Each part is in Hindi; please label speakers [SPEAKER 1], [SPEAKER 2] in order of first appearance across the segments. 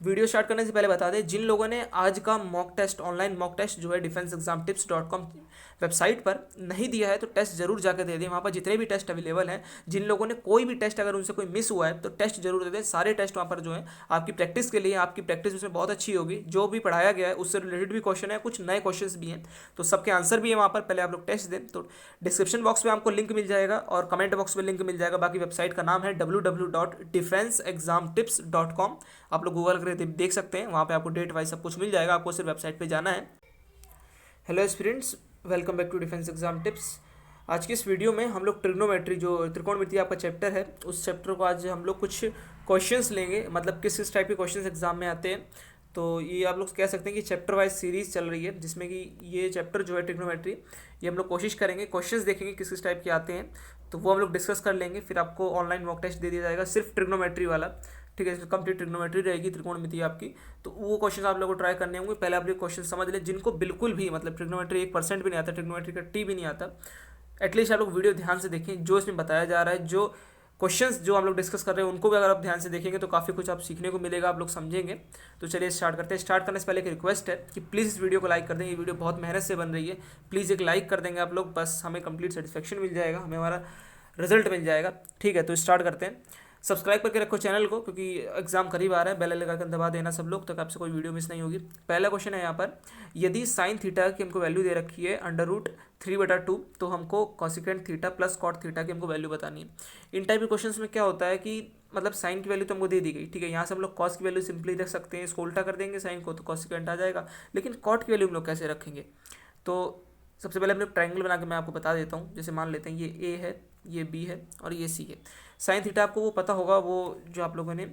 [SPEAKER 1] वीडियो स्टार्ट करने से पहले बता दें, जिन लोगों ने आज का mock test, online mock test जो है defenseexamtips.com वेबसाइट पर नहीं दिया है तो टेस्ट जरूर जाकर दे दें। वहाँ पर जितने भी टेस्ट अवेलेबल हैं, जिन लोगों ने कोई भी टेस्ट अगर उनसे कोई मिस हुआ है तो टेस्ट जरूर दे दें। सारे टेस्ट वहाँ पर जो है आपकी प्रैक्टिस के लिए, आपकी प्रैक्टिस उसमें बहुत अच्छी होगी। जो भी पढ़ाया गया है उससे रिलेटेड भी क्वेश्चन है, कुछ नए क्वेश्चन भी हैं, तो सबके आंसर भी है वहाँ पर। पहले आप लोग टेस्ट दें। तो डिस्क्रिप्शन बॉक्स में आपको लिंक मिल जाएगा और कमेंट बॉक्स में लिंक मिल जाएगा। बाकी वेबसाइट का नाम है www.defenseexamtips.com। आप लोग गूगल करके देख सकते हैं, वहाँ पे आपको डेट वाइज सब कुछ मिल जाएगा। आपको सिर्फ वेबसाइट पे जाना है। Hello students, welcome back to defence exam tips. आज की इस वीडियो में हम लोग ट्रिग्नोमेट्री, जो त्रिकोणमिति आपका चैप्टर है, उस चैप्टर को आज हम लोग कुछ क्वेश्चंस लेंगे। मतलब किस किस टाइप के क्वेश्चंस एग्जाम में आते हैं। तो ये आप लोग कह सकते हैं कि चैप्टर वाइज सीरीज चल रही है, जिसमें कि ये चैप्टर जो है ट्रिग्नोमेट्री, ये हम लोग कोशिश करेंगे, क्वेश्चंस देखेंगे किस किस टाइप के आते हैं, तो वो हम लोग डिस्कस कर लेंगे। फिर आपको ऑनलाइन मॉक टेस्ट दे दिया जाएगा सिर्फ ट्रिग्नोमेट्री वाला। ठीक है, कंप्लीट ट्रिग्नोमेट्री रहेगी, त्रिकोणमिति आपकी। तो वो क्वेश्चन आप लोगों को ट्राई करने होंगे। पहले आप ये क्वेश्चन समझ लें, जिनको बिल्कुल भी मतलब ट्रिग्नोमेट्री 1% भी नहीं आता, ट्रिग्नोमेट्री का टी भी नहीं आता, एटलीस्ट आप लोग वीडियो ध्यान से देखें। जो इसमें बताया जा रहा है, जो क्वेश्चंस जो हम लोग डिस्कस कर रहे हैं, उनको भी अगर आप ध्यान से देखेंगे तो काफ़ी कुछ आप सीखने को मिलेगा, आप लोग समझेंगे। तो चलिए स्टार्ट करते हैं। स्टार्ट करने से पहले एक रिक्वेस्ट है कि प्लीज़ इस वीडियो को लाइक कर दें। ये वीडियो बहुत मेहनत से बन रही है, प्लीज़ एक लाइक कर देंगे आप लोग, बस हमें कंप्लीट सेटिस्फेक्शन मिल जाएगा, हमें हमारा रिजल्ट मिल जाएगा। ठीक है, तो स्टार्ट करते हैं। सब्सक्राइब करके रखो चैनल को, क्योंकि एग्जाम करीब आ रहा है। बेल आइकन दबा देना सब लोग, तक आपसे कोई वीडियो मिस नहीं होगी। पहला क्वेश्चन है यहाँ पर, यदि साइन थीटा की हमको वैल्यू दे रखी है √3/2, तो हमको cosecant theta plus cot theta की हमको वैल्यू बतानी है। इन टाइप के क्वेश्चंस में क्या होता है कि मतलब साइन की वैल्यू तो हमको दे दी गई, ठीक है, यहाँ से हम लोग कॉस की वैल्यू सिंपली रख सकते हैं, इसको उल्टा कर देंगे साइन को तो कॉसिकेंट आ जाएगा। लेकिन कॉट की वैल्यू हम लोग कैसे रखेंगे? तो सबसे पहले हम लोग ट्राइंगल बना के मैं आपको बता देता हूँ। जैसे मान लेते हैं ये ए है, ये बी है और ये सी है। साइन थीटा आपको वो पता होगा, वो जो आप लोगों ने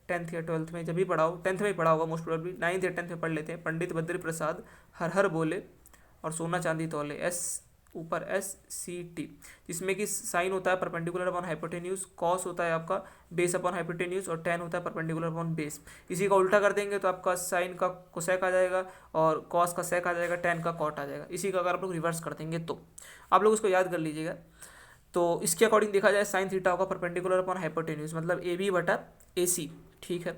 [SPEAKER 1] 10th या 12th में जब भी पढ़ा हो, 10th में ही पढ़ा होगा मोस्ट प्रोबेबली, 9th या 10th में पढ़ लेते हैं। पंडित बद्री प्रसाद हर हर बोले और सोना चांदी तौले, एस ऊपर SCT, जिसमें कि साइन होता है परपेंडिकुलर अपॉन हाइपोटेन्यूज, कॉस होता है आपका बेस अपॉन हाइपोटेन्यूज और टेन होता है परपेंडिकुलर अपॉन बेस। इसी का उल्टा कर देंगे तो आपका साइन का कोसेक आ जाएगा और कॉस का सेक आ जाएगा, टेन का कॉट आ जाएगा। इसी का अगर आप लोग रिवर्स कर देंगे तो आप लोग उसको याद कर लीजिएगा। तो इसके अकॉर्डिंग देखा जाए, साइन थीटा होगा परपेंडिकुलर अपॉन हाइपोटेन्यूज, मतलब AB/AC। ठीक है,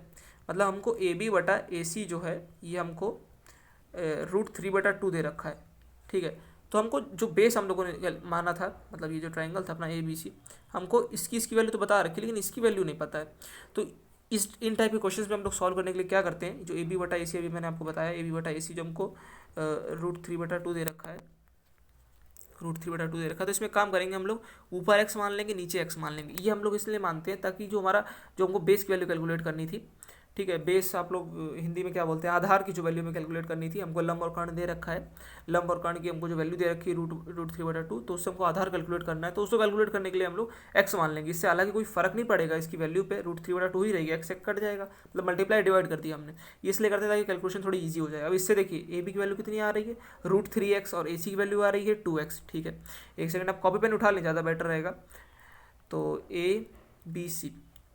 [SPEAKER 1] मतलब हमको AB/AC जो है ये हमको √3/2 दे रखा है। ठीक है, तो हमको जो बेस हम लोगों ने माना था, मतलब ये जो ट्राइंगल था अपना ABC, हमको इसकी वैल्यू तो बता रखी, लेकिन इसकी वैल्यू नहीं पता है। तो इन टाइप के क्वेश्चंस में हम लोग सॉल्व करने के लिए क्या करते हैं, जो AB/AC अभी मैंने आपको बताया, AB/AC जो हमको √3/2 दे रखा है, √3/2 दे रखा है, तो इसमें काम करेंगे हम लोग, ऊपर x मान लेंगे, नीचे x मान लेंगे। ये हम लोग इसलिए मानते हैं ताकि जो हमारा, जो हमको बेस की वैल्यू कैलकुलेट करनी थी, ठीक है, बेस आप लोग हिंदी में क्या बोलते हैं, आधार की जो वैल्यू में कैलकुलेट करनी थी, हमको लंब और कर्ण दे रखा है। लंब और कर्ण की हमको जो वैल्यू दे रखी है √3/2, तो उससे हमको आधार कैलकुलेट करना है। तो उसको कैलकुलेट करने के लिए हम लोग x मान लेंगे। इससे हालांकि कोई फर्क नहीं पड़ेगा, इसकी वैल्यू पे √3/2 ही रहेगी, x कट जाएगा, मतलब मल्टीप्लाई डिवाइड कर दिया हमने। ये इसलिए करते हैं ताकि कैलकुलेशन थोड़ी ईजी हो जाए। अब इससे देखिए AB की वैल्यू कितनी आ रही है, √3x, और AC की वैल्यू आ रही है 2x। ठीक है, एक सेकंड आप कॉपी पेन उठा लें, ज़्यादा बेटर रहेगा। तो ABC,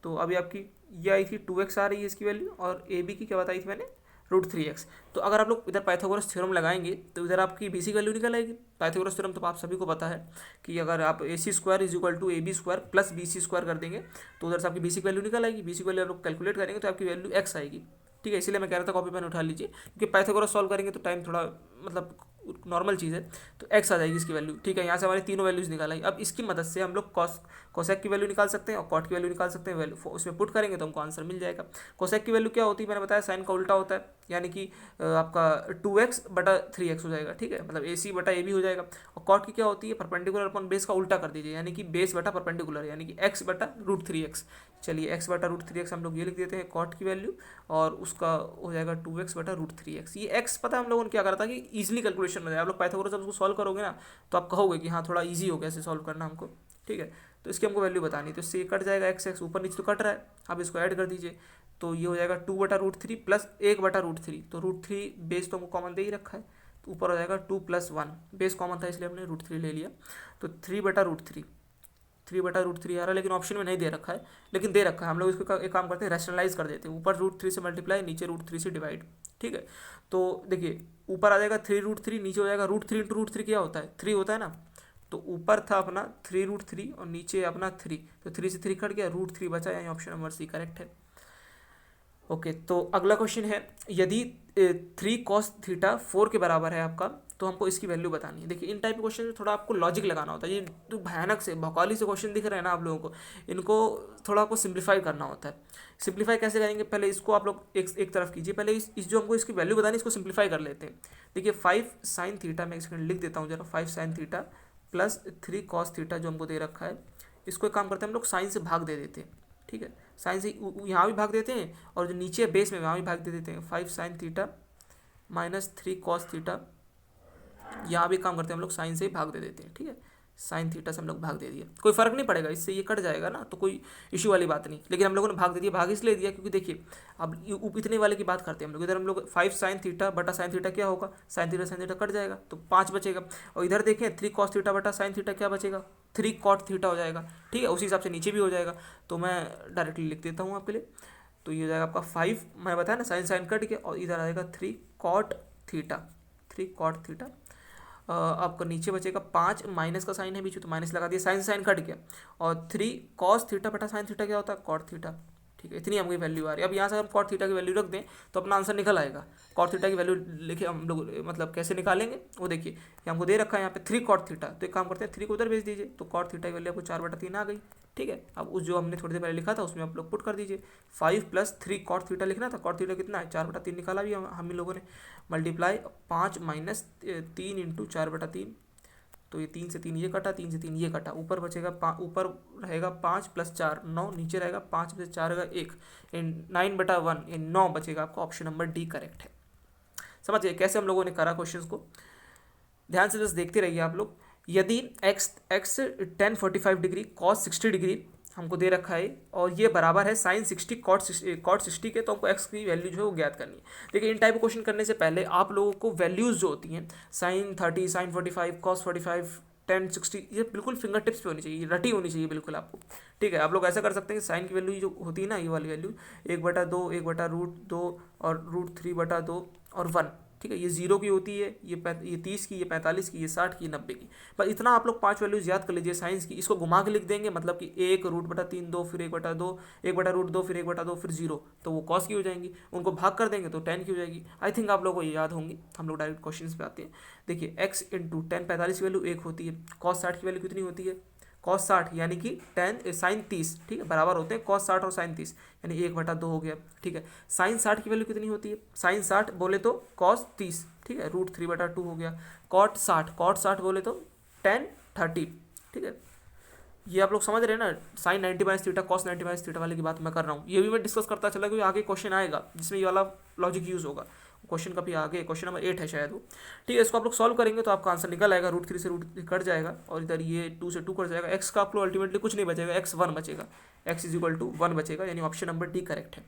[SPEAKER 1] तो अभी आपकी ये आई थी 2x आ रही है इसकी वैल्यू, और AB की क्या बताई थी मैंने, √3x। तो अगर आप लोग इधर पाइथागोरस थ्योरम लगाएंगे तो इधर आपकी BC की वैल्यू निकल आएगी। पाइथागोरस थ्योरम तो आप सभी को पता है कि अगर आप AC² = AB² + BC² कर देंगे तो उधर से आपकी BC की वैल्यू निकल आएगी। BC की वैल्यू आप लोग कैलकुलेट करेंगे तो आपकी वैल्यू x आएगी। ठीक है, इसीलिए मैं कह रहा था कॉपी पेन उठा लीजिए, क्योंकि पाइथागोरस सॉल्व करेंगे तो टाइम थोड़ा मतलब नॉर्मल चीज़ है। तो x आ जाएगी इसकी वैल्यू। ठीक है, यहाँ से हमारी तीनों वैल्यूज निकाल आई। अब इसकी मदद से हम लोग कोसेक की वैल्यू निकाल सकते हैं और कॉट की वैल्यू निकाल सकते हैं। वैल्यू उसमें पुट करेंगे तो हमको आंसर मिल जाएगा। कोसेक की वैल्यू क्या होती है, मैंने बताया साइन का उल्टा होता है, यानी कि आपका 2x/3x हो जाएगा। ठीक है, मतलब AC/AB हो जाएगा। और कॉट की क्या होती है, परपेंडिकुलर अपॉन बेस का उल्टा कर दीजिए, यानी कि बेस बटा परपेंडिकुलर, यानी कि x/√3x। चलिए x/√3x हम लोग ये लिख देते हैं कॉट की वैल्यू, और उसका हो जाएगा 2x/√3x। ये x पता है हम लोगों ने क्या करा था कि ईजिली कैलकुलेशन हो जाए। आप लोग पाइथागोरस जब उसको सॉल्व करोगे ना तो आप कहोगे कि हाँ थोड़ा ईजी हो गया ऐसे सॉल्व करना हमको। ठीक है, तो इसकी हमको वैल्यू बतानी, तो इससे कट जाएगा x ऊपर नीचे तो कट रहा है, अब इसको ऐड कर दीजिए। तो ये हो जाएगा 2/√3 प्लस 1/√3, तो √3 बेस तो हमको कॉमन दे ही रखा है, तो ऊपर हो जाएगा 2 + 1, बेस कॉमन था इसलिए हमने √3 ले लिया। तो 3/√3 3/√3 आ रहा है, लेकिन ऑप्शन में नहीं दे रखा है, लेकिन दे रखा है। हम लोग इसको एक काम करते हैं, रैशनलाइज कर देते हैं, ऊपर √3 से मल्टीप्लाई, नीचे √3 से डिवाइड। ठीक है, तो देखिए ऊपर आ जाएगा 3√3, नीचे हो जाएगा √3 × √3 क्या होता है, 3 होता है ना। तो ऊपर था अपना 3√3 और नीचे अपना 3, तो 3 से 3 कट गया, √3 बचा, यानी ऑप्शन नंबर C करेक्ट है। ओके, तो अगला क्वेश्चन है, यदि 3 cos θ 4 के बराबर है आपका, तो हमको इसकी वैल्यू बतानी है। देखिए इन टाइप के क्वेश्चन में थोड़ा आपको लॉजिक लगाना होता है। ये तो भयानक से भौकाली से क्वेश्चन दिख रहे हैं ना आप लोगों को, इनको थोड़ा आपको सिंप्लीफाई करना होता है। सिंप्लीफाई कैसे करेंगे, पहले इसको आप लोग एक तरफ कीजिए, पहले इस जो हमको इसकी वैल्यू बतानी है इसको सिंप्लीफाई कर लेते हैं। देखिए 5 sin θ, मैं एक सेकंड लिख देता हूँ जरा, 5 sin θ प्लस 3 cos θ जो हमको दे रखा है, इसको एक काम करते हैं हम लोग साइन से भाग दे देते हैं। ठीक है, साइन से यहाँ भी भाग देते हैं और जो नीचे बेस में वहाँ भी भाग दे देते हैं। 5 sin θ माइनस 3 cos θ, यहाँ भी काम करते हैं हम लोग साइन से ही भाग दे देते हैं। ठीक है, sin θ से हम लोग भाग दे दिया, कोई फर्क नहीं पड़ेगा, इससे ये कट जाएगा ना, तो कोई इशू वाली बात नहीं। लेकिन हम लोगों ने भाग दे दिया, भाग इसलिए दिया क्योंकि देखिए अब इतने वाले की बात करते हैं हम लोग। इधर हम लोग 5 sin θ बटा sin θ क्या होगा, sin θ कट जाएगा तो 5 बचेगा। और इधर देखें 3 cos θ बटा sin θ क्या बचेगा, 3 cot θ हो जाएगा। ठीक है, उसी हिसाब से नीचे भी हो जाएगा, तो मैं डायरेक्टली लिख देता हूँ आपके लिए। तो ये हो जाएगा आपका 5, मैं बताया ना साइन कट के, और इधर आएगा 3 cot θ आपका नीचे बचेगा 5, माइनस का साइन है बीच में तो माइनस लगा दिया, साइन कट गया। और 3 cos θ बटा sin θ क्या होता है, cot θ। ठीक है, इतनी हमको वैल्यू आ रही है। अब यहाँ से हम cot θ की वैल्यू रख दें तो अपना आंसर निकल आएगा। cot θ की वैल्यू लिखे हम लोग, मतलब कैसे निकालेंगे वो देखिए, ये हमको दे रखा है यहाँ पे 3 cot θ, तो एक काम करते हैं 3 को उधर भेज दीजिए, तो cot θ की वैल्यू आपको 4/3 आ गई। ठीक है, अब उस जो हमने थोड़ी देर पहले लिखा था उसमें आप लोग पुट कर दीजिए। 5 + 3 cot θ लिखना था, cot θ कितना है 4/3 निकाला भी हम लोगों ने, मल्टीप्लाई 5 माइनस 3 इंटू 4/3, तो ये 3 से 3 ये कटा, 3 से 3 ये कटा, ऊपर बचेगा ऊपर रहेगा 5 + 4 9, नीचे रहेगा 5 + 4 का 1, 9/1 ये 9 बचेगा आपका। ऑप्शन नंबर डी करेक्ट है। समझिए कैसे हम लोगों ने करा क्वेश्चन को, ध्यान से बस देखते रहिए आप लोग। यदि x tan 45 degree cos 60 degree हमको दे रखा है और ये बराबर है sin 60 cot 60 के, तो हमको x की वैल्यू जो है वो ज्ञात करनी है। देखिए इन टाइप ऑफ क्वेश्चन करने से पहले आप लोगों को वैल्यूज़ जो होती हैं sin 30 sin 45 cos 45 tan 60 ये बिल्कुल फिंगर टिप्स पे होनी चाहिए, रटी होनी चाहिए बिल्कुल आपको। ठीक है, आप लोग ऐसा कर सकते हैं कि साइन की वैल्यू जो होती है ना, ये वाली वैल्यू 1/2 1/√2 और √3/2 और 1। ठीक है, ये 0 की होती है, ये 30 की, ये 45 की, ये 60 की, 90 की। पर इतना आप लोग 5 वैल्यूज याद कर लीजिए साइंस की, इसको घुमा के लिख देंगे, मतलब कि 1 √3 2 फिर 1/2 1/√2 फिर 1/2 फिर 0, तो वो कॉस की हो जाएंगी। उनको भाग कर देंगे तो 10 की हो जाएगी। आई थिंक आप लोगों को ये याद होंगी। हम लोग डायरेक्ट क्वेश्चन पे आते हैं। देखिए x इंटू 10 45 की वैल्यू 1 होती है, कॉस 60 की वैल्यू कितनी होती है, cos 60 यानी कि sin 30। ठीक है, बराबर होते हैं cos 60 और sin 30, यानी 1/2 हो गया। ठीक है, sin 60 की वैल्यू कितनी होती है, sin 60 बोले तो cos 30। ठीक है, √3/2 हो गया। cot 60 बोले तो tan 30। ठीक है, ये आप लोग समझ रहे हैं ना, sin 90 - θ cos 90 - θ वाले की बात मैं कर रहा हूँ। ये भी मैं डिस्कस करता चला क्योंकि आगे क्वेश्चन आएगा जिसमें ये वाला लॉजिक यूज़ होगा। क्वेश्चन का भी आगे क्वेश्चन नंबर 8 है शायद वो। ठीक है, इसको आप लोग सॉल्व करेंगे तो आपका आंसर निकल आएगा। √3 से √3 कट जाएगा और इधर ये 2 से 2 कट जाएगा। x का आप लोग अल्टीमेटली कुछ नहीं बचेगा, x 1 बचेगा, x = 1 बचेगा, यानी ऑप्शन नंबर डी करेक्ट है।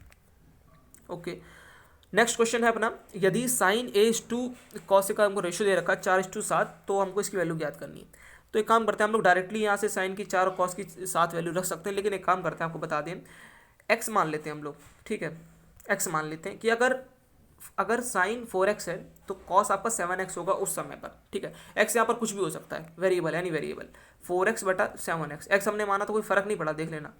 [SPEAKER 1] ओके, नेक्स्ट क्वेश्चन है अपना, यदि sin a/2 cos का हमको रेशियो दे रखा है 4:7, तो हमको इसकी वैल्यू ज्ञात करनी है। तो एक काम करते हैं हम लोग डायरेक्टली यहाँ से साइन की 4 और कॉस की 7 वैल्यू रख सकते हैं, लेकिन एक काम करते हैं आपको बता दें, x मान लेते हैं हम लोग। ठीक है, x मान लेते हैं कि अगर साइन 4x है तो कॉस आपका 7x होगा उस समय पर। ठीक है, x यहाँ पर कुछ भी हो सकता है, वेरिएबल एनी वेरिएबल, 4x बटा 7x, x हमने माना तो कोई फर्क नहीं पड़ा, देख लेना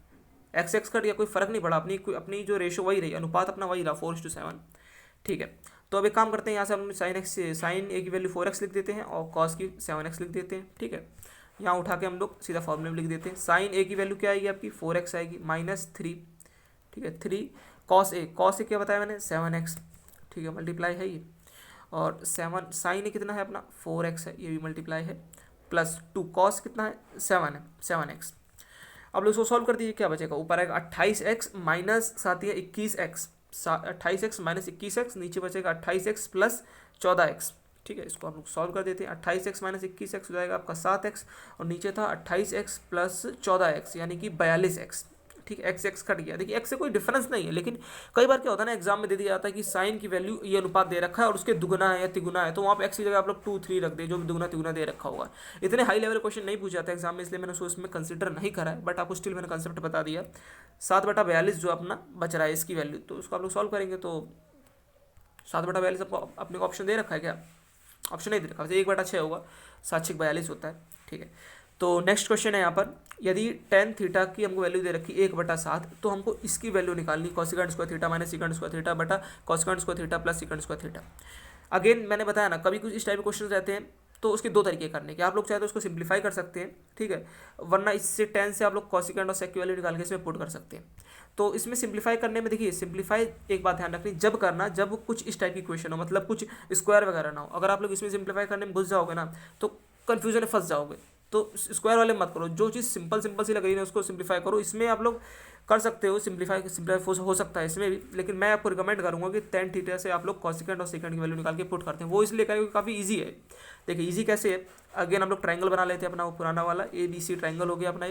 [SPEAKER 1] x कट गया, कोई फर्क नहीं पड़ा, अपनी जो रेशो वही रही, अनुपात अपना वही रहा 4:7। ठीक है, तो अब एक काम करते हैं, यहाँ से हम साइन a की वैल्यू 4x लिख देते हैं और कॉस की 7x लिख देते हैं। ठीक है, यहाँ उठा के हम लोग सीधा फॉर्मूले में लिख देते हैं। साइन a की वैल्यू क्या आएगी आपकी 4x आएगी -3। ठीक है, 3 cos a क्या बताया मैंने 7x। ठीक है, मल्टीप्लाई है ये, और 7 साइन कितना है अपना 4x है, ये भी मल्टीप्लाई है, प्लस 2 कॉस कितना है 7 है 7x। अब लोग इसको सॉल्व कर दीजिए, क्या बचेगा, ऊपर आएगा 28x माइनस साथ ही 21x, 28x माइनस 21x, नीचे बचेगा 28x प्लस 14x। ठीक है, इसको हम लोग सॉल्व कर देते हैं। 28x माइनस 21x हो जाएगा आपका 7x, और नीचे था 28x प्लस 14x यानी कि 42x। ठीक है, x कट गया। देखिए x से कोई डिफरेंस नहीं है, लेकिन कई बार क्या होता है ना, एग्जाम में दे दिया जाता है कि साइन की वैल्यू ये अनुपात दे रखा है और उसके दुगुना है या तिगुना है, तो वहाँ पे x की जगह आप लोग 2 3 रख दे, जो भी दुगुना तिगुना दे रखा होगा। इतने हाई लेवल क्वेश्चन नहीं पूछे जाते एग्जाम में, इसलिए मैंने उसको इसमें कंसिडर नहीं करा है, बट आपको स्टिल मैंने कंसेप्ट बता दिया। 7/42 जो अपना बच रहा है इसकी वैल्यू, तो उसको आप लोग सॉल्व करेंगे तो 7/42 आपको अपने को ऑप्शन दे रखा है क्या, ऑप्शन नहीं दे रखा, 1/6 होगा, 7×6 = 42 होता है। ठीक है, तो नेक्स्ट क्वेश्चन है यहाँ पर, यदि टेन थीटा की हमको वैल्यू दे रखी 1/7, तो हमको इसकी वैल्यू निकालनी cosecant square theta minus secant square theta बटा cosecant square theta plus secant square theta. Again मैंने बताया ना, कभी कुछ इस टाइप के क्वेश्चन रहते हैं तो उसके दो तरीके करने के, आप लोग चाहे तो उसको सिंप्लीफाई कर सकते हैं, ठीक है, वरना इससे टेन से आप लोग कोसेकेंड और सेक की वैल्यू निकाल के इसमें पुट कर सकते हैं। तो इसमें सिंप्लीफाई करने में देखिए, सिंप्लीफाई एक बात ध्यान रखनी, जब करना जब कुछ इस टाइप की क्वेश्चन हो, मतलब कुछ स्क्वायर वगैरह ना हो। अगर आप लोग इसमें सिंप्लीफाई करने में घुस जाओगे ना तो कन्फ्यूजन में फंस जाओगे। तो स्क्वायर वाले मत करो, जो चीज़ सिंपल सिंपल सी लग रही है उसको सिंप्लीफाई करो। इसमें आप लोग कर सकते हो, सिंप्लीफाई हो सकता है इसमें भी, लेकिन मैं आपको रिकमेंड करूंगा कि टेन थीटा से आप लोग कोसेकेंड और सेकंड की वैल्यू निकाल के पुट करते हैं। वो इसलिए करेंगे काफ़ी ईजी है। देखिए ईजी कैसे है, अगेन हम लोग ट्रायंगल बना लेते हैं अपना, वो पुराना वाला ABC ट्रायंगल हो गया अपना।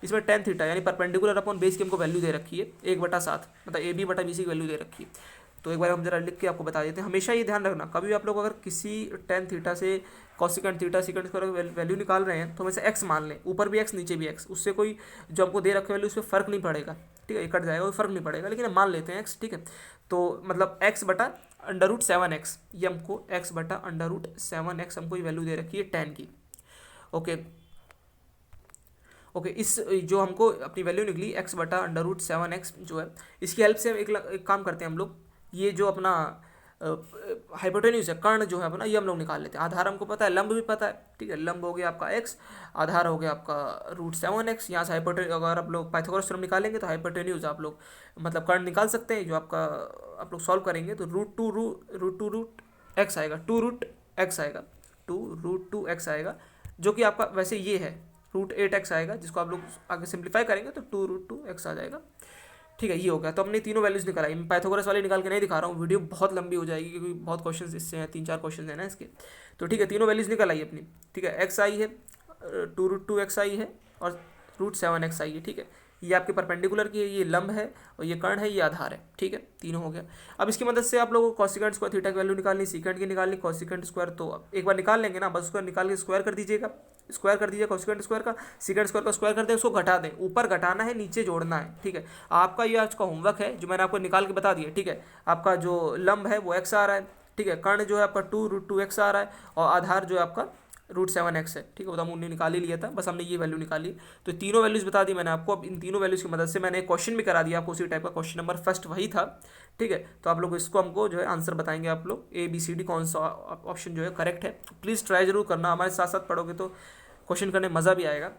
[SPEAKER 1] इसमें टेन थीटा यानी परपेंडिकुलर अपॉन बेस की हमको वैल्यू दे रखी है 1/7, मतलब AB/BC की वैल्यू दे रखी है। तो एक बार हम जरा लिख के आपको बता देते हैं। हमेशा ये ध्यान रखना, कभी आप लोग अगर किसी टेन थीटा से cosecant theta second square value निकाल रहे हैं तो हमेशा एक्स मान लें, ऊपर भी एक्स नीचे भी एक्स, उससे कोई जो हमको दे रखे वैल्यू उस पर फर्क नहीं पड़ेगा, ठीक है, कट जाएगा, कोई फर्क नहीं पड़ेगा, लेकिन हम मान लेते हैं एक्स, ठीक है। तो मतलब x/√7x, ये हमको x/√7x हमको ये वैल्यू दे रखी है टेन की। ओके ओके, इस जो हमको अपनी वैल्यू निकली x/√7x जो है, इसकी हेल्प से हम एक काम करते हैं हम लोग, ये जो अपना हाइपोटेन्यूज है, कर्ण जो है अपना, ये हम लोग निकाल लेते हैं। आधार हमको पता है, लंब भी पता है, ठीक है, लंब हो गया आपका x, आधार हो गया आपका √7x। यहाँ से अगर आप लोग पाइथागोरस थ्योरम निकालेंगे तो हाइपोटेन्यूज आप लोग मतलब कर्ण निकाल सकते हैं, जो आपका आप लोग सॉल्व करेंगे तो √2x आएगा, 2√x आएगा, 2√2x आएगा, जो कि आपका वैसे ये है √8x आएगा, जिसको आप लोग आगे सिंप्लीफाई करेंगे तो 2√2x आ जाएगा, ठीक है। ये हो गया। तो हमने तीनों वैल्यूज निकालाई, मैं पाइथागोरस वाली निकाल के नहीं दिखा रहा हूँ, वीडियो बहुत लंबी हो जाएगी क्योंकि बहुत क्वेश्चन इससे हैं, 3-4 क्वेश्चन है ना इसके। तो ठीक है, तीनों वैल्यूज निकल आई अपनी, ठीक है, x आई है, 2√2x आई है और √7x आई है, ठीक है। ये आपके परपेंडिकुलर की है, ये लंब है और ये कर्ण है, ये आधार है, ठीक है, तीनों हो गया। अब इसकी मदद से आप लोगों को कोसेकेंड स्क्वायर थीटा की वैल्यू निकालनी, सेकंड की निकालनी, कोसेकेंड स्क्वायर तो एक बार निकाल लेंगे ना, बस उसको निकाल के स्क्वायर कर दीजिएगा, स्क्वायर कर दीजिए कोसेकेंड स्क्वायर का, सेकंड स्क्वायर का स्क्वायर कर दें, उसको घटा दें, ऊपर घटाना है नीचे जोड़ना है, ठीक है। आपका ये आज का होमवर्क है जो मैंने आपको निकाल के बता दिया, ठीक है। आपका जो लंब है वो x आ रहा है, ठीक है, कर्ण जो है आपका 2√2x आ रहा है और आधार जो है आपका √7x है, ठीक है। वो तो हमने निकाल ही लिया था, बस हमने ये वैल्यू निकाली। तो तीनों वैल्यूज बता दी मैंने आपको। अब इन तीनों वैल्यूज की मदद से मैंने एक क्वेश्चन भी करा दिया आपको, उसी टाइप का क्वेश्चन नंबर फर्स्ट वही था, ठीक है। तो आप लोग इसको हमको जो है आंसर बताएंगे, आप लोग ABCD कौन सा ऑप्शन जो है करेक्ट है। प्लीज़ ट्राई जरूर करना, हमारे साथ साथ पढ़ोगे तो क्वेश्चन करने में मज़ा भी आएगा।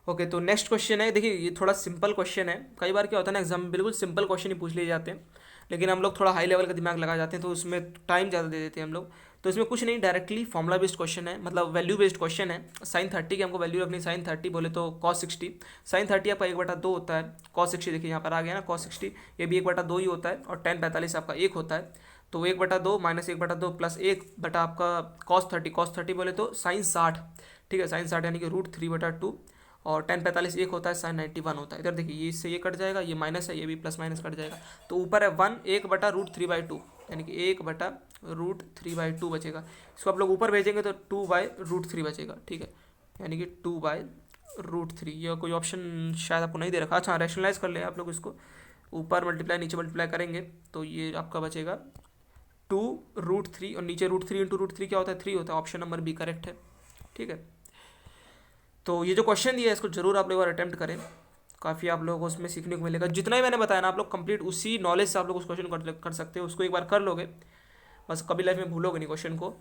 [SPEAKER 1] ओके, तो नेक्स्ट क्वेश्चन है, देखिए ये थोड़ा सिंपल क्वेश्चन है। कई बार क्या होता है ना, एग्जाम में बिल्कुल सिंपल क्वेश्चन ही पूछ लिए जाते हैं, लेकिन हम लोग थोड़ा हाई लेवल का दिमाग लगा जाते हैं तो उसमें टाइम ज़्यादा दे देते हैं हम लोग। तो इसमें कुछ नहीं, डायरेक्टली फॉर्मुला बेस्ड क्वेश्चन है, मतलब वैल्यू बेस्ड क्वेश्चन है। sin 30 की हमको वैल्यू रखनी, sin 30 बोले तो cos 60, sin 30 आपका 1/2 होता है, cos 60 देखिए यहाँ पर आ गया ना, cos 60 ये भी 1/2 ही होता है, और tan 45 आपका 1 होता है। तो 1/2 माइनस 1/2 प्लस 1 बटा आपका cos 30 बोले तो sin 60, ठीक है, sin 60 यानी कि √3/2, और tan 45 1 होता है, sin 91 होता है। इधर देखिए ये इससे ये कट जाएगा, ये माइनस है, ये भी प्लस माइनस कट जाएगा, तो ऊपर है 1/√3/2 यानी कि 1/√3/2 बचेगा। इसको आप लोग ऊपर भेजेंगे तो 2/√3 बचेगा, ठीक है, यानी कि 2/√3। ये कोई ऑप्शन शायद आपको नहीं दे रखा, अच्छा रैशनलाइज कर ले आप लोग इसको, ऊपर मल्टीप्लाई नीचे मल्टीप्लाई करेंगे तो ये आपका बचेगा 2√3, और नीचे √3 × √3 क्या होता है, 3 होता है। ऑप्शन नंबर बी करेक्ट है, ठीक है। तो ये जो क्वेश्चन दिया है इसको जरूर आप लोग अटेम्प्ट करें, काफ़ी आप लोगों को उसमें सीखने को मिलेगा। जितना ही मैंने बताया ना, आप लोग कंप्लीट उसी नॉलेज से आप लोग उस क्वेश्चन कर सकते हो, उसको एक बार कर लोगे बस, कभी लाइफ में भूलोगे नहीं क्वेश्चन को।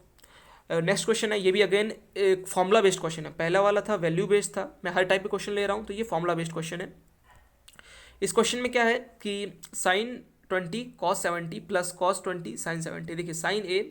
[SPEAKER 1] नेक्स्ट क्वेश्चन है, ये भी अगेन एक फॉर्मुला बेस्ड क्वेश्चन है। पहला वाला था वैल्यू बेस्ड था, मैं हर टाइप के क्वेश्चन ले रहा हूँ, तो ये फॉर्मुला बेस्ड क्वेश्चन है। इस क्वेश्चन में क्या है कि sin 20 cos 70 plus cos 20 sin 70, देखिए sin A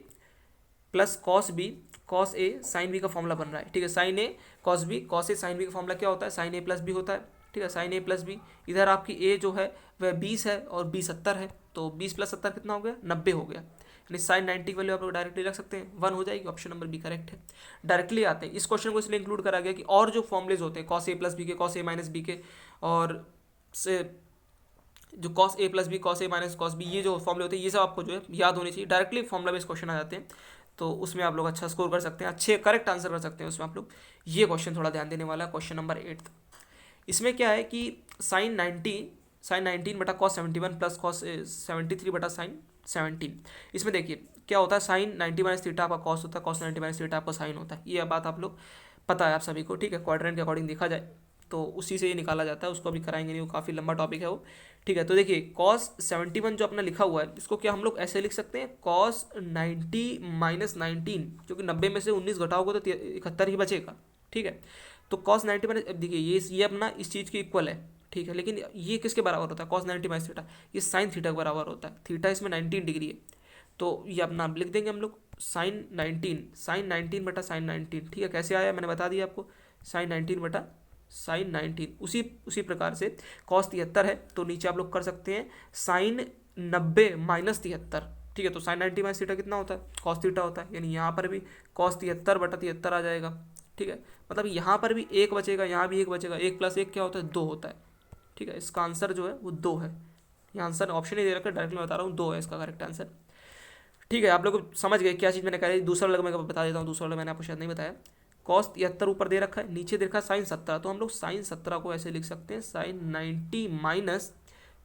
[SPEAKER 1] plus cos B cos A sin B का फॉर्मूला बन रहा है, ठीक है। sin A cos B cos A sin B का फॉर्मूला क्या होता है, sin A प्लस B होता है, ठीक है, sin A प्लस B। इधर आपकी A जो है वह 20 है और B 70 है, तो 20 प्लस 70 कितना हो गया, 90 हो गया। यानी sin 90 की वैल्यू आप लोग डायरेक्टली रख सकते हैं, 1 हो जाएगी। ऑप्शन नंबर बी करेक्ट है। डायरेक्टली आते हैं, इस क्वेश्चन को इसलिए इंक्लूड करा गया कि और जो फॉर्मुलेज होते हैं cos A प्लस B के, cos A माइनस B के, और से जो cos A plus B cos A minus cos B, ये जो फॉर्मुले होते हैं ये सब आपको जो है याद होने चाहिए। डायरेक्टली फॉर्मुला बेस्ड क्वेश्चन आ जाते हैं, तो उसमें आप लोग अच्छा स्कोर कर सकते हैं, अच्छे करेक्ट आंसर कर सकते हैं उसमें आप लोग। ये क्वेश्चन थोड़ा ध्यान देने वाला है, क्वेश्चन नंबर 8। इसमें क्या है कि sin 19 बटा cos 71 प्लस cos 73 बटा sin 17। इसमें देखिए क्या होता है, sin 90 माइनस थीटा आपका cos होता है, cos 90 माइनस थीटा आपका sin होता है। ये बात आप लोग पता है आप सभी को, ठीक है, क्वाड्रेंट के अकॉर्डिंग देखा जाए तो उसी से ये निकाला जाता है, उसको अभी कराएंगे नहीं, वो काफ़ी लंबा टॉपिक है वो, ठीक है। तो देखिए कॉस 71 जो अपना लिखा हुआ है, इसको क्या हम लोग ऐसे लिख सकते हैं, कॉस 90 माइनस 19, क्योंकि 90 में से 19 घटाओगे तो 71 ही बचेगा, ठीक है। तो कॉस 90 माइनस, देखिए ये अपना इस चीज़ की इक्वल है, ठीक है, लेकिन ये किसके बराबर होता है, कॉस 90 माइनस थीटा, ये साइन थीटा के बराबर होता है, थीटा इसमें 19 डिग्री है, तो ये अपना लिख देंगे हम लोग साइन 19 बटा साइन 19, ठीक है। कैसे आया मैंने बता दिया आपको, साइन 19 बटा साइन 19, उसी प्रकार से कॉस 73 है तो नीचे आप लोग कर सकते हैं साइन 90 माइनस 73, ठीक है। तो साइन 90 माइनस थीटा कितना होता है, कॉस थीटा होता है, यानी यहाँ पर भी कॉस 73 बटा 73 आ जाएगा, ठीक है। मतलब यहाँ पर भी एक बचेगा, यहाँ भी एक बचेगा, एक प्लस एक क्या होता है, 2 होता है, ठीक है। इसका आंसर जो है वो 2 है, ये आंसर ऑप्शन ही दे रखा है, डायरेक्टली मैं बता रहा हूँ 2 है इसका करेक्ट आंसर, ठीक है। आप लोग समझ गए क्या चीज़ मैंने कहा, दूसरा वाला मैं बता देता हूँ, दूसरा वाला मैंने आपको शायद नहीं बताया, कॉस 73 ऊपर दे रखा है, नीचे दे रखा है साइन 17, तो हम लोग साइन 17 को ऐसे लिख सकते हैं साइन 90 माइनस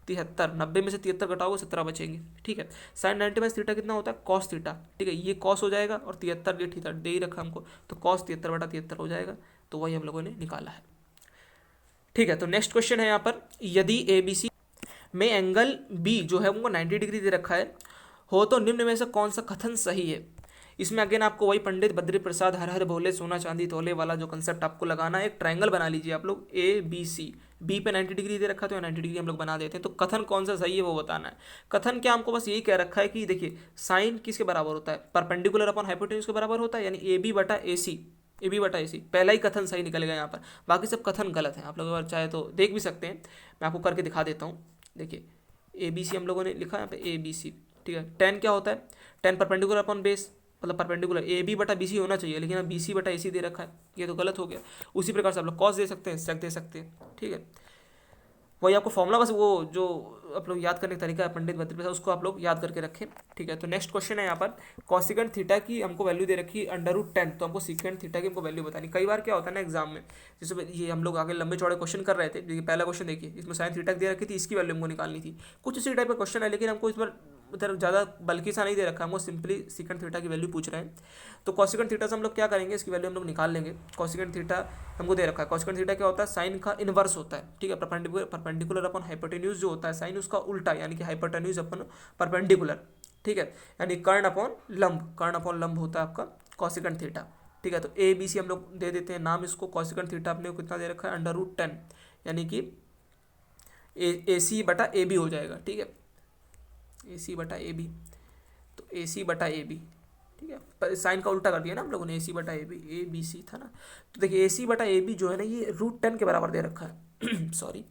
[SPEAKER 1] 73, 90 में से 73 घटाओगे 17 बचेंगे, ठीक है। साइन 90 माइनस थीटा कितना होता है, कॉस थीटा, ठीक है, ये कॉस हो जाएगा और 73 ये थीटा दे ही रखा हमको, तो कॉस 73 बटा 73 हो जाएगा, तो वही हम लोगों ने निकाला है, ठीक है। तो नेक्स्ट क्वेश्चन है यहाँ पर, यदि ए बी सी में एंगल बी जो है उनको 90 डिग्री दे रखा है हो तो निम्न में से कौन सा कथन सही है। इसमें अगेन आपको वही पंडित बद्री प्रसाद हर हर भोले सोना चांदी तोले वाला जो कंसेप्ट आपको लगाना है, एक ट्रायंगल बना लीजिए आप लोग ए बी सी, बी पे 90 डिग्री दे रखा है तो 90 डिग्री हम लोग बना देते हैं, तो कथन कौन सा सही है वो बताना है। कथन क्या हमको बस यही कह रखा है कि देखिए साइन किसके बराबर होता है, परपेंडिकुलर अपॉन हाइपोटेन्यूज के बराबर होता है, यानी ए बी बटा ए सी, ए बी बटा ए सी, पहला ही कथन सही निकलेगा यहाँ पर, बाकी सब कथन गलत है। आप लोग अगर चाहे तो देख भी सकते हैं, मैं आपको करके दिखा देता हूँ। देखिए ए बी सी हम लोगों ने लिखा है यहाँ पे ए बी सी, ठीक है। टेन क्या होता है, टेन परपेंडिकुलर अपॉन बेस, मतलब परपेंडिकुलर ए बी बटा बी सी होना चाहिए, लेकिन अब बी सी बटा ए सी दे रखा है, ये तो गलत हो गया। उसी प्रकार से आप लोग कॉस दे सकते हैं, सेक दे सकते हैं, ठीक है। वही आपको फॉर्मूला बस वो जो आप लोग याद करने का तरीका है पंडित बद्री प्रसाद, उसको आप लोग याद करके रखें, ठीक है। तो नेक्स्ट क्वेश्चन है यहाँ पर, कॉसिकेंट थीटा की हमको वैल्यू दे रखी है अंडर रूट 10, तो हमको सीकेंट थीटा की हमको वैल्यू बतानी। कई बार क्या होता है ना एग्जाम में, जैसे ये हम लोग आगे लंबे चौड़े क्वेश्चन कर रहे थे, देखिए पहला क्वेश्चन देखिए, इसमें साइन थीटा दे रखी थी, इसकी वैल्यू हमको निकालनी थी, कुछ इसी टाइप का क्वेश्चन है, लेकिन हमको इस बार उधर ज़्यादा बल्कि सा नहीं दे रखा, हमको सिंपली सीकेंट थीटा की वैल्यू पूछ रहे हैं। तो कॉसिकेंट थीटा से हम लोग क्या करेंगे, इसकी वैल्यू हम लोग निकाल लेंगे। कॉसिकेंट थीटा हमको दे रखा है, कॉसिकेंट थीटा क्या होता है, साइन का इनवर्स होता है, ठीक है। परपेंडिकुलर अपन हाइपोटेन्यूज जो होता है साइन उसका उल्टा, यानी कि हाइपोटेन्यूज अपन परपेंडिकुलर, ठीक है, यानी कर्ण अपॉन लंब होता है आपका कॉसिकेंट थीटा, ठीक है। तो ए बी सी हम लोग दे देते हैं नाम इसको, कॉसिकेंट थीटा अपने को कितना दे रखा है अंडर रूट 10, यानी कि ए सी बटा ए बी हो जाएगा, ठीक है, ए सी बटा ए बी, तो ए सी बटा ए बी, ठीक है, साइन का उल्टा कर दिया ना हम लोगों ने, ए सी बटा ए बी सी था ना, तो देखिए ए सी बटा ए बी जो है ना ये रूट 10 के बराबर दे रखा है सॉरी,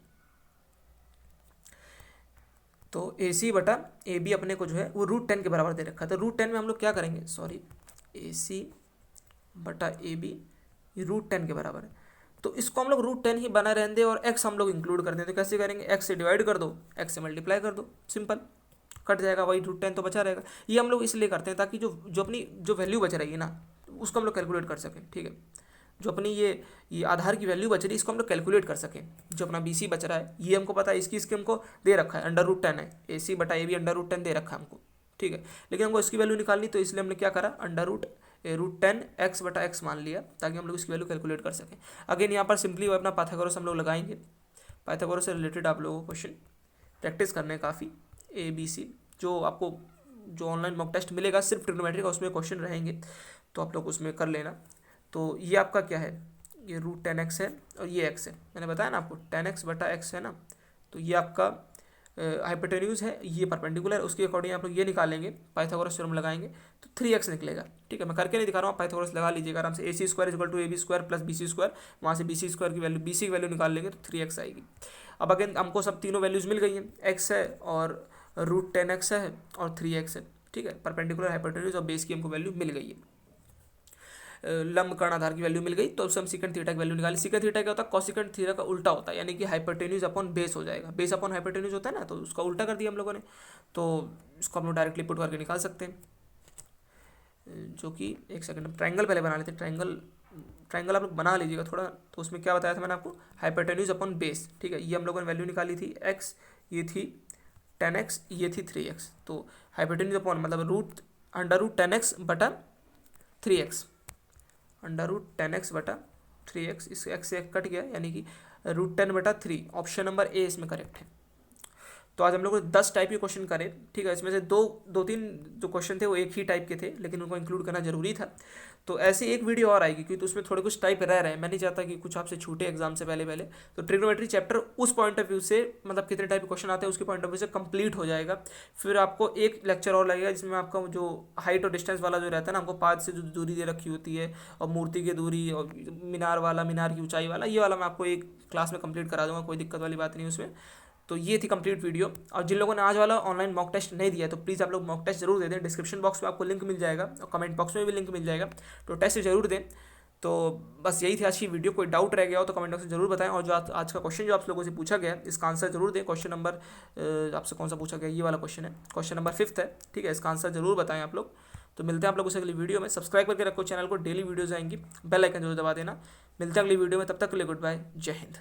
[SPEAKER 1] तो ए सी बटा ए बी अपने को जो है वो रूट 10 के बराबर दे रखा है, तो रूट 10 में हम लोग क्या करेंगे, सॉरी ए सी बटा ए बी ये रूट 10 के बराबर है, तो इसको हम लोग रूट 10 ही बना रहने दें और एक्स हम लोग इंक्लूड कर दें, तो कैसे करेंगे, एक्स से डिवाइड कर दो, एक्स से मल्टीप्लाई कर दो, सिंपल कट जाएगा, वही रूट 10 तो बचा रहेगा। ये हम लोग इसलिए करते हैं ताकि जो जो अपनी जो वैल्यू बच रही है ना उसको हम लोग कैलकुलेट कर सकें, ठीक है। जो अपनी ये आधार की वैल्यू बच रही है इसको हम लोग कैलकुलेट कर सकें, जो अपना बी सी बच रहा है ये हमको पता है, इसकी हमको दे रखा है अंडर रूट 10 है, ए सी बटा ए बी अंडर रूट 10 दे रखा है हमको, ठीक है, लेकिन हमको इसकी वैल्यू निकालनी, तो इसलिए हमने क्या करा अंडर रूट 10 एक्स बटा एक्स मान लिया ताकि हम लोग इसकी वैल्यू कैलकुलेट कर सकें। अगेन यहाँ पर सिंपली वो अपना पाइथागोरस हम लोग लगाएंगे, पाइथागोरस से रिलेटेड आप लोगों को क्वेश्चन प्रैक्टिस करने काफ़ी ए बी सी, जो आपको जो ऑनलाइन मॉक टेस्ट मिलेगा सिर्फ ट्रिग्नोमेट्री का उसमें क्वेश्चन रहेंगे, तो आप लोग उसमें कर लेना। तो ये आपका क्या है, ये रूट 10 एक्स है और ये एक्स है, मैंने बताया ना आपको 10x बटा एक्स है ना, तो ये आपका हाइपोटेन्यूज है, ये परपेंडिकुलर, उसके अकॉर्डिंग आप लोग ये निकालेंगे, पाइथागोरस थ्योरम लगाएंगे तो 3x निकलेगा, ठीक है। मैं करके नहीं दिखा रहा हूँ, पाइथागोरस लगा लीजिएगा आराम से, A C square equal to A B square plus B C square, वहाँ से बी सी स्क्वायर की वैल्यू बी सी की वैल्यू निकाल लेंगे तो 3x आएगी। अब अगेन हमको सब तीनों वैल्यूज़ मिल गई हैं, एक्स है और रूट 10x है और 3x है, ठीक है, परपेंडिकुलर हाइपोटेन्यूज और बेस की हमको वैल्यू मिल गई है, लंब कर्ण आधार की वैल्यू मिल गई, तो उससे हम सीकेंट थीटा की वैल्यू निकाली। सीकेंट थीटा क्या होता है, कॉसिकेंट थीटा का उल्टा होता है, यानी कि हाइपोटेन्यूज अपॉन बेस हो जाएगा, बेस अपॉन हाइपोटेन्यूज होता है ना, तो उसका उल्टा कर दिया हम लोगों ने, तो इसको हम लोग डायरेक्टली पुट करके निकाल सकते हैं, जो कि एक सेकंड ट्रायंगल पहले बना लेते हैं। ट्रायंगल आप लोग बना लीजिएगा थोड़ा, तो उसमें क्या बताया था मैंने आपको, हाइपोटेन्यूज अपॉन बेस, ठीक है, ये हम लोगों ने वैल्यू निकाली थी एक्स, ये थी 10x, ये थी 3x, तो हाइपोटेन्यूज अपॉन मतलब अंडर रूट 10x बटा 3x, अंडर रूट 10x बटा 3x, इस x से कट गया यानी कि √10/3। ऑप्शन नंबर ए इसमें करेक्ट है। तो आज हम लोग 10 टाइप के क्वेश्चन करे, ठीक है। इसमें से दो तीन जो क्वेश्चन थे वो एक ही टाइप के थे, लेकिन उनको इंक्लूड करना जरूरी था। तो ऐसी एक वीडियो और आएगी, क्योंकि तो उसमें थोड़े कुछ टाइप रह रहे हैं। मैं नहीं चाहता कि कुछ आपसे छूटे एग्जाम से पहले। तो ट्रिग्नोमेट्री चैप्टर उस पॉइंट ऑफ व्यू से, मतलब कितने टाइप के क्वेश्चन आते हैं उसके पॉइंट ऑफ व्यू से कंप्लीट हो जाएगा। फिर आपको एक लेक्चर और लगेगा जिसमें आपका जो हाइट और डिस्टेंस वाला जो रहता है ना, हमको पाद से जो दूरी दे रखी होती है, और मूर्ति की दूरी, और मीनार की ऊंचाई वाला, ये वाला मैं आपको एक क्लास में कंप्लीट करा दूंगा, कोई दिक्कत वाली बात नहीं उसमें। तो ये थी कंप्लीट वीडियो। और जिन लोगों ने आज वाला ऑनलाइन मॉक टेस्ट नहीं दिया है, तो प्लीज़ आप लोग मॉक टेस्ट जरूर दे दें। डिस्क्रिप्शन बॉक्स में आपको लिंक मिल जाएगा और कमेंट बॉक्स में भी लिंक मिल जाएगा, तो टेस्ट जरूर दें। तो बस यही थी आज की वीडियो। कोई डाउट रह गया हो तो कमेंट बॉक्स में जरूर बताएं। और जो आज का क्वेश्चन जो आप लोगों से पूछा गया है, इसका आंसर जरूर दें। क्वेश्चन नंबर आपसे कौन सा पूछा गया, ये वाला क्वेश्चन है, क्वेश्चन नंबर 5 है, ठीक है। इसका आंसर जरूर बताएं आप लोग। तो मिलते हैं आप लोगों से अगली वीडियो में। सब्सक्राइब करके रखो चैनल को, डेली वीडियोज़ आएंगी, बेल आइकन जरूर दबा देना। मिलते हैं अगली वीडियो में, तब तक के लिए गुड बाय, जय हिंद।